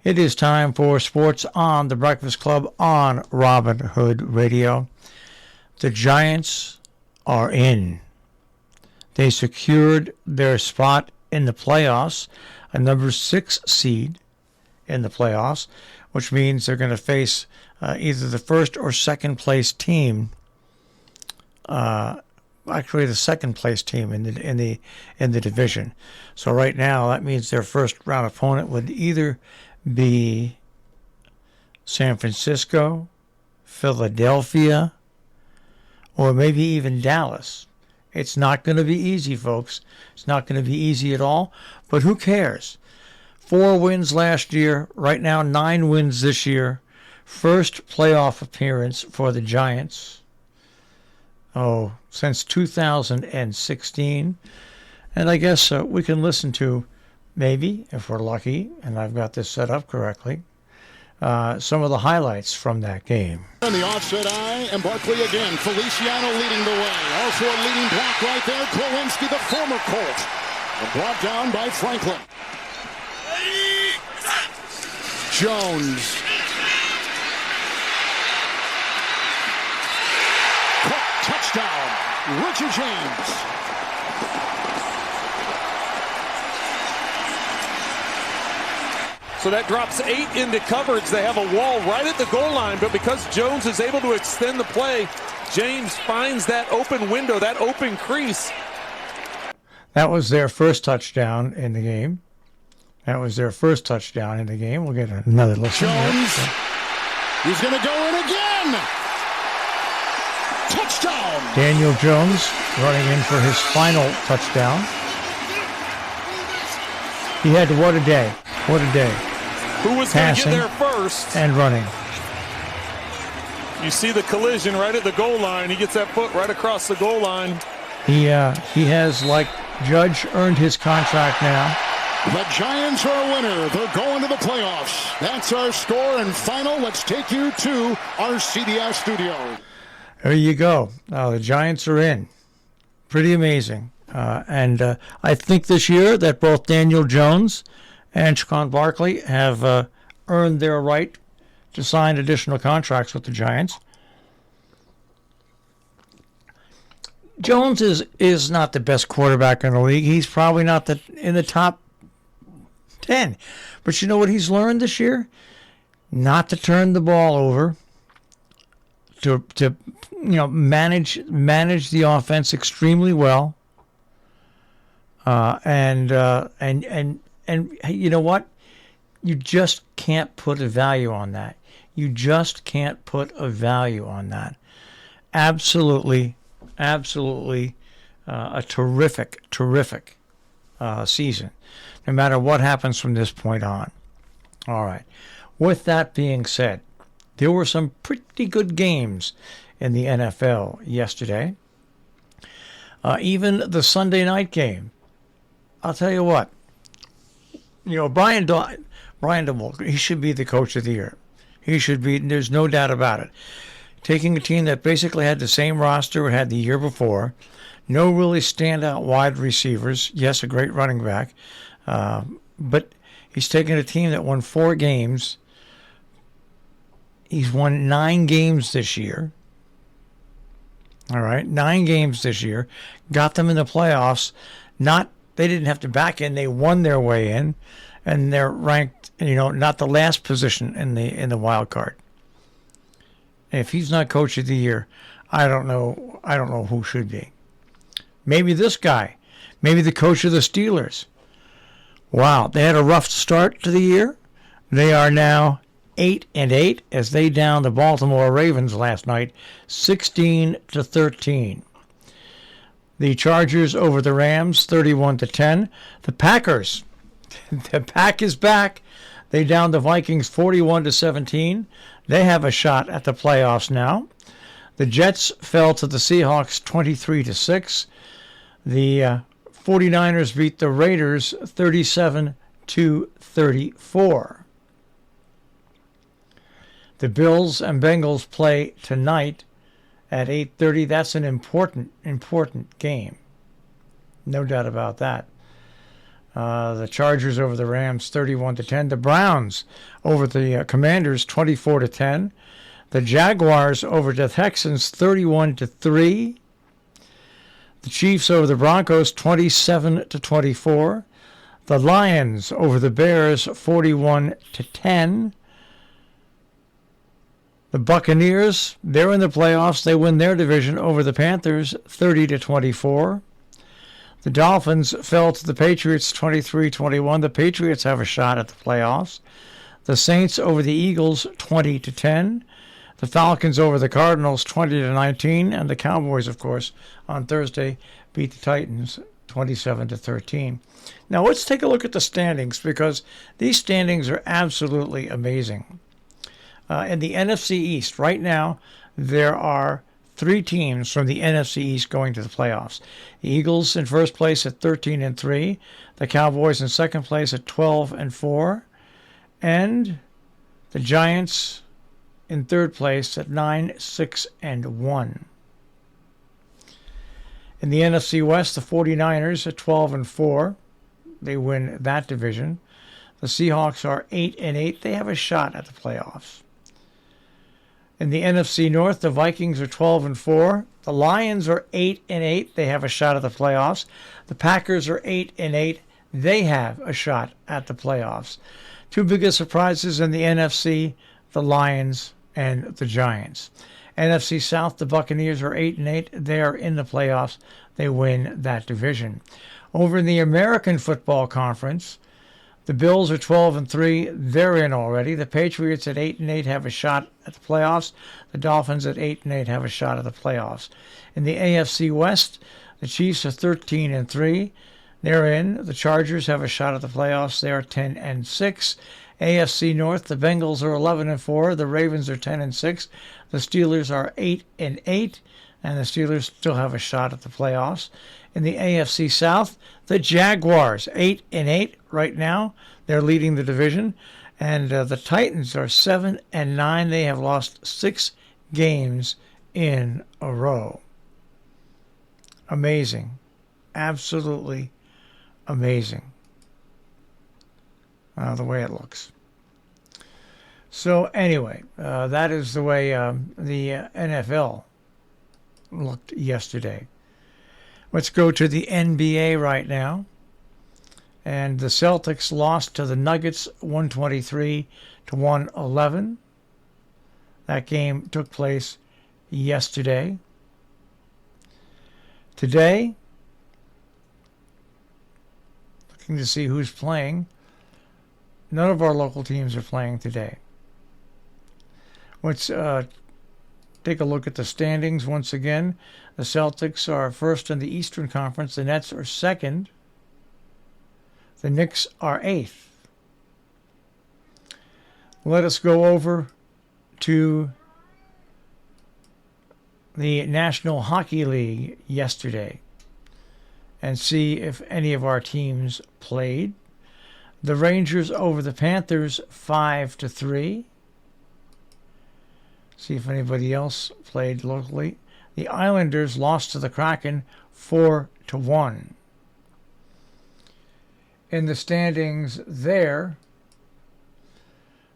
It is time for sports on the Breakfast Club on Robin Hood Radio. The Giants are in. They secured their spot in the playoffs, a number 6 seed in the playoffs, which means they're going to face either the first or second place team. Actually, the second place team in the division. So right now, that means their first round opponent would either be San Francisco, Philadelphia, or maybe even Dallas. It's not going to be easy, folks. It's not going to be easy at all, but who cares? 4 wins last year, right now 9 wins this year. First playoff appearance for the Giants. Since 2016. And I guess we can listen to, maybe, if we're lucky, and I've got this set up correctly, some of the highlights from that game. On the offset eye, and Barkley again. Feliciano leading the way. Also a leading block right there. Kowinski, the former Colt. And brought down by Franklin. Jones. Caught, touchdown. Richie James. So that drops 8 into coverage. They have a wall right at the goal line, but because Jones is able to extend the play, James finds that open window, that open crease. That was their first touchdown in the game. We'll get another listen. Jones. He's going to go in again. Touchdown. Daniel Jones running in for his final touchdown. He had what a day. What a day. Who was going to get there first? And running. You see the collision right at the goal line. He gets that foot right across the goal line. He has, like Judge, earned his contract now. The Giants are a winner. They're going to the playoffs. That's our score and final. Let's take you to our CBS studio. There you go. The Giants are in. Pretty amazing. And I think this year that both Daniel Jones and Saquon Barkley have earned their right to sign additional contracts with the Giants. Jones is not the best quarterback in the league. He's probably not in the top 10. But you know what he's learned this year? Not to turn the ball over. To manage the offense extremely well. And you know what? You just can't put a value on that. Absolutely, a terrific season, no matter what happens from this point on. All right. With that being said, there were some pretty good games in the NFL yesterday. Even the Sunday night game. I'll tell you what. Brian DeWolf, he should be the coach of the year. He should be. There's no doubt about it. Taking a team that basically had the same roster it had the year before, no really standout wide receivers. Yes, a great running back, but he's taken a team that won 4 games. He's won 9 games this year. All right, 9 games this year. Got them in the playoffs. They didn't have to back in. They won their way in, and they're ranked, not the last position in the wild card. And if he's not coach of the year, I don't know who should be. Maybe this guy. Maybe the coach of the Steelers. Wow, they had a rough start to the year. They are now 8-8 as they downed the Baltimore Ravens last night, 16-13. The Chargers over the Rams, 31-10. The Packers, the Pack is back. They downed the Vikings 41-17. They have a shot at the playoffs now. The Jets fell to the Seahawks 23-6. The 49ers beat the Raiders 37-34. The Bills and Bengals play tonight at 8:30. That's an important game. No doubt about that. The Chargers over the Rams 31-10. The Browns over the Commanders 24-10. The Jaguars over the Texans 31-3. The Chiefs over the Broncos 27-24. The Lions over the Bears 41-10. The Buccaneers, they're in the playoffs. They win their division over the Panthers 30-24. The Dolphins fell to the Patriots 23-21. The Patriots have a shot at the playoffs. The Saints over the Eagles 20-10. The Falcons over the Cardinals 20-19. And the Cowboys, of course, on Thursday beat the Titans 27-13. Now let's take a look at the standings, because these standings are absolutely amazing. In the NFC East, right now, there are 3 teams from the NFC East going to the playoffs. The Eagles in first place at 13-3, the Cowboys in second place at 12-4, and the Giants in third place at 9-6-1. In the NFC West, the 49ers at 12-4. They win that division. The Seahawks are 8-8. They have a shot at the playoffs. In the NFC North, the Vikings are 12-4. The Lions are 8-8. They have a shot at the playoffs. The Packers are 8-8. They have a shot at the playoffs. 2 biggest surprises in the NFC, the Lions and the Giants. NFC South, the Buccaneers are 8-8. They are in the playoffs. They win that division. Over in the American Football Conference, the Bills are 12-3. They're in already. The Patriots at 8-8 have a shot at the playoffs. The Dolphins at 8-8 have a shot at the playoffs. In the AFC West, the Chiefs are 13-3. They're in. The Chargers have a shot at the playoffs. They are 10-6. AFC North, the Bengals are 11-4. The Ravens are 10-6. The Steelers are 8-8, and the Steelers still have a shot at the playoffs. In the AFC South, the Jaguars 8-8 right now. They're leading the division, and the Titans are 7-9. They have lost 6 games in a row. Amazing, absolutely amazing. The way it looks. So anyway, that is the way the NFL looked yesterday. Let's go to the NBA right now. And the Celtics lost to the Nuggets 123-111. That game took place yesterday. Today, looking to see who's playing. None of our local teams are playing today. Let's take a look at the standings once again. The Celtics are first in the Eastern Conference. The Nets are second. The Knicks are 8th. Let us go over to the National Hockey League yesterday and see if any of our teams played. The Rangers over the Panthers 5-3. See if anybody else played locally. The Islanders lost to the Kraken 4-1. In the standings there,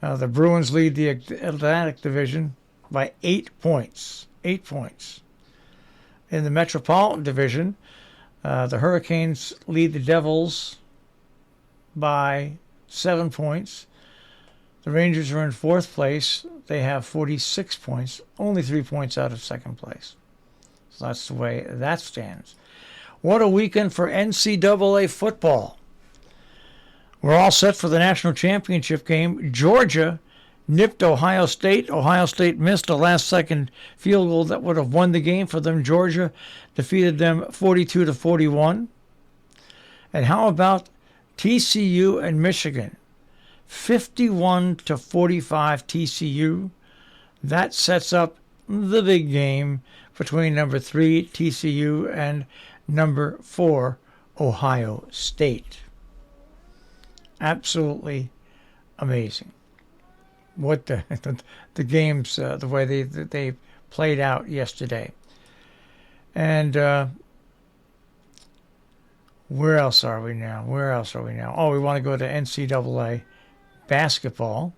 the Bruins lead the Atlantic Division by 8 points. 8 points. In the Metropolitan Division, the Hurricanes lead the Devils by 7 points. The Rangers are in 4th place. They have 46 points, only 3 points out of 2nd place. So that's the way that stands. What a weekend for NCAA football. We're all set for the national championship game. Georgia nipped Ohio State. Ohio State missed a last-second field goal that would have won the game for them. Georgia defeated them 42-41. And how about TCU and Michigan? 51-45 TCU. That sets up the big game between number 3 TCU and number 4 Ohio State. Absolutely amazing. What the games, the way they played out yesterday. And Where else are we now? Oh, we want to go to NCAA basketball.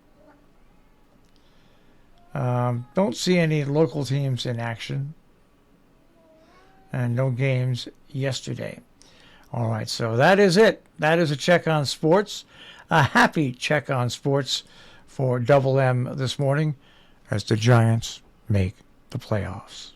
Don't see any local teams in action. And no games yesterday. All right, so that is it. That is a check on sports. A happy check on sports for Double M this morning as the Giants make the playoffs.